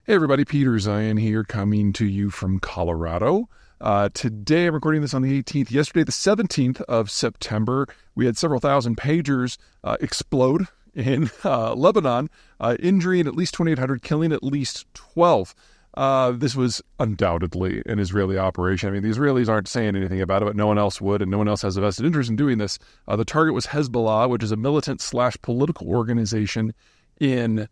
Hey everybody, Peter Zeihan here, coming to you from Colorado. Today I'm recording this on the 18th. Yesterday, the 17th of September, we had several thousand pagers explode in Lebanon, injuring at least 2,800, killing at least 12. This was undoubtedly an Israeli operation. I mean, the Israelis aren't saying anything about it, but no one else would, and no one else has a vested interest in doing this. The target was Hezbollah, which is a militant/political organization in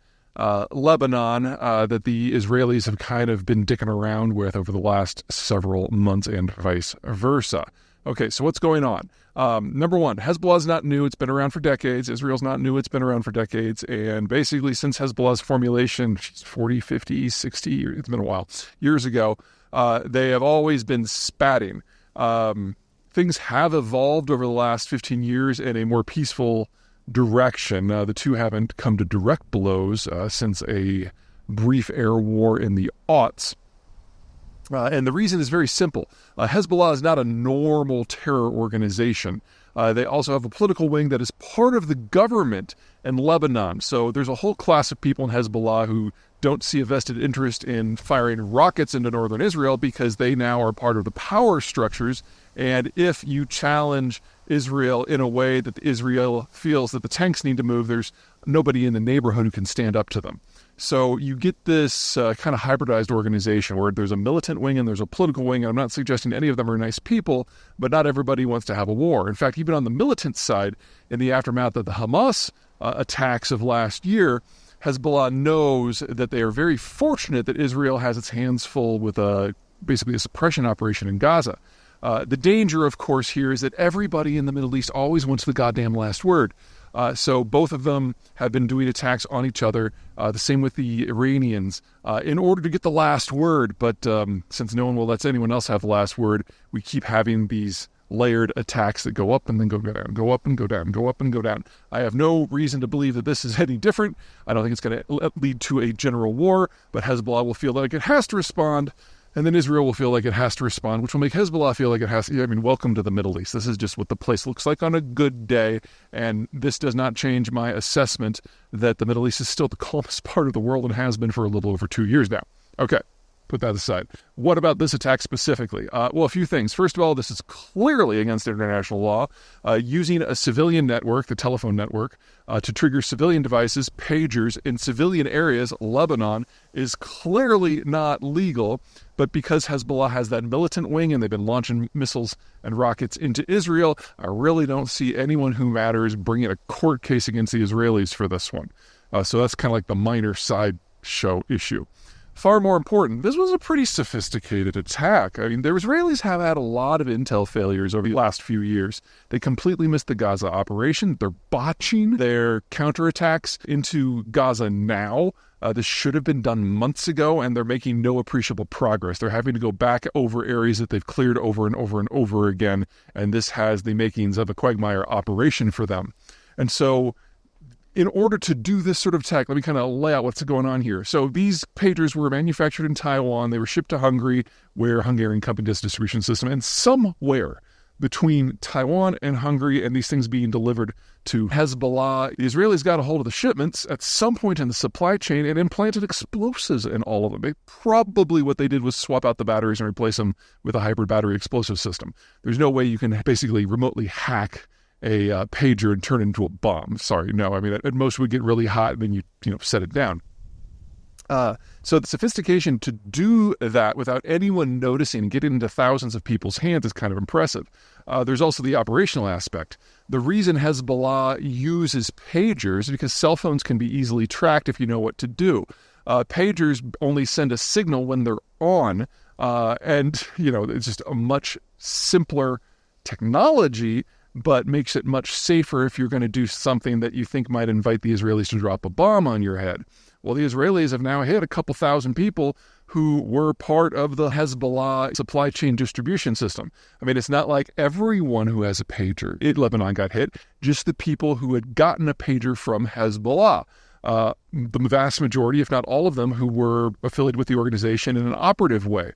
Lebanon that the Israelis have kind of been dicking around with over the last several months and vice versa. Okay, so what's going on? Number one, Hezbollah is not new. It's been around for decades. Israel's not new. It's been around for decades. And basically, since Hezbollah's formulation, 40, 50, 60, it's been a while, years ago, they have always been spatting. Things have evolved over the last 15 years in a more peaceful direction. The two haven't come to direct blows since a brief air war in the aughts. And the reason is very simple. Hezbollah is not a normal terror organization. They also have a political wing that is part of the government in Lebanon. So there's a whole class of people in Hezbollah who don't see a vested interest in firing rockets into northern Israel because they now are part of the power structures. And if you challenge Israel in a way that Israel feels that the tanks need to move, there's nobody in the neighborhood who can stand up to them. So you get this kind of hybridized organization where there's a militant wing and there's a political wing. And I'm not suggesting any of them are nice people, but not everybody wants to have a war. In fact, even on the militant side, in the aftermath of the Hamas attacks of last year, Hezbollah knows that they are very fortunate that Israel has its hands full with basically a suppression operation in Gaza. The danger, of course, here is that everybody in the Middle East always wants the goddamn last word. So both of them have been doing attacks on each other, the same with the Iranians, in order to get the last word. But since no one will let anyone else have the last word, we keep having these layered attacks that go up and then go down, go up and go down, go up and go down. I have no reason to believe that this is any different. I don't think it's going to lead to a general war, but Hezbollah will feel like it has to respond. And then Israel will feel like it has to respond, which will make Hezbollah feel like it has to. I mean, welcome to the Middle East. This is just what the place looks like on a good day. And this does not change my assessment that the Middle East is still the calmest part of the world and has been for a little over 2 years now. Okay, put that aside. What about this attack specifically? Well, a few things. First of all, this is clearly against international law. Using a civilian network, the telephone network, to trigger civilian devices, pagers, in civilian areas, Lebanon, is clearly not legal. But because Hezbollah has that militant wing and they've been launching missiles and rockets into Israel, I really don't see anyone who matters bringing a court case against the Israelis for this one. So that's kind of like the minor side show issue. Far more important, this was a pretty sophisticated attack. I mean, the Israelis have had a lot of intel failures over the last few years. They completely missed the Gaza operation. They're botching their counterattacks into Gaza now. This should have been done months ago, and they're making no appreciable progress. They're having to go back over areas that they've cleared over and over and over again, and this has the makings of a quagmire operation for them. And so, in order to do this sort of attack, let me kind of lay out what's going on here. So these pagers were manufactured in Taiwan. They were shipped to Hungary, where a Hungarian company does distribution system. And somewhere between Taiwan and Hungary and these things being delivered to Hezbollah, the Israelis got a hold of the shipments at some point in the supply chain and implanted explosives in all of them. Probably what they did was swap out the batteries and replace them with a hybrid battery explosive system. There's no way you can basically remotely hack a pager and turn it into a bomb. Sorry, no. I mean, at most it would get really hot and then you set it down. So the sophistication to do that without anyone noticing and getting into thousands of people's hands is kind of impressive. There's also the operational aspect. The reason Hezbollah uses pagers is because cell phones can be easily tracked if you know what to do. Pagers only send a signal when they're on, and it's just a much simpler technology, but makes it much safer if you're going to do something that you think might invite the Israelis to drop a bomb on your head. Well, the Israelis have now hit a couple thousand people who were part of the Hezbollah supply chain distribution system. I mean, it's not like everyone who has a pager in Lebanon got hit, just the people who had gotten a pager from Hezbollah. The vast majority, if not all of them, who were affiliated with the organization in an operative way.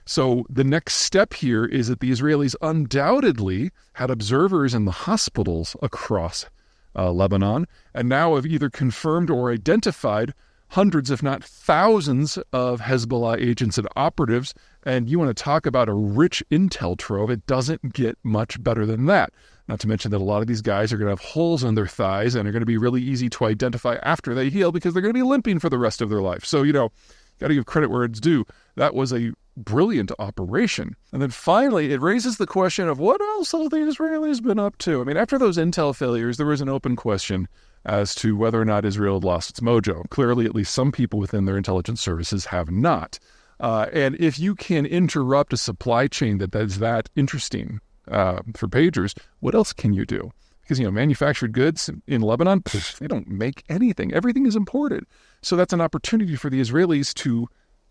So the next step here is that the Israelis undoubtedly had observers in the hospitals across Lebanon, and now have either confirmed or identified hundreds, if not thousands, of Hezbollah agents and operatives. And you want to talk about a rich intel trove, it doesn't get much better than that. Not to mention that a lot of these guys are going to have holes in their thighs and are going to be really easy to identify after they heal because they're going to be limping for the rest of their life. So, got to give credit where it's due. That was a brilliant operation. And then finally, it raises the question of what else have the Israelis been up to? I mean, after those intel failures, there was an open question as to whether or not Israel had lost its mojo. Clearly, at least some people within their intelligence services have not. And if you can interrupt a supply chain that is that interesting for pagers, what else can you do? Because, manufactured goods in Lebanon, they don't make anything. Everything is imported. So that's an opportunity for the Israelis to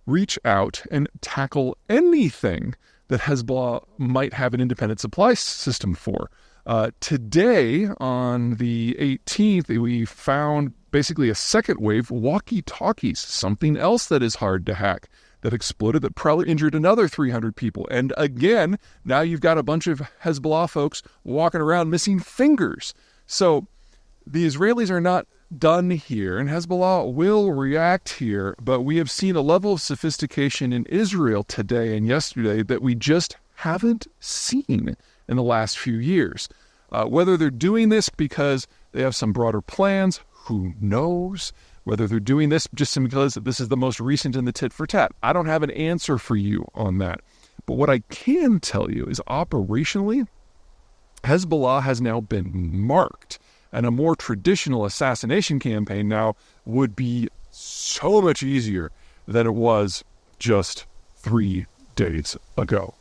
reach out and tackle anything that Hezbollah might have an independent supply system for. Today, on the 18th, we found basically a second wave walkie-talkies, something else that is hard to hack, that exploded, that probably injured another 300 people. And again, now you've got a bunch of Hezbollah folks walking around missing fingers. So the Israelis are not done here, and Hezbollah will react here, but we have seen a level of sophistication in Israel today and yesterday that we just haven't seen in the last few years. Whether they're doing this because they have some broader plans, who knows? Whether they're doing this just because this is the most recent in the tit for tat, I don't have an answer for you on that. But what I can tell you is operationally, Hezbollah has now been marked, and a more traditional assassination campaign now would be so much easier than it was just 3 days ago.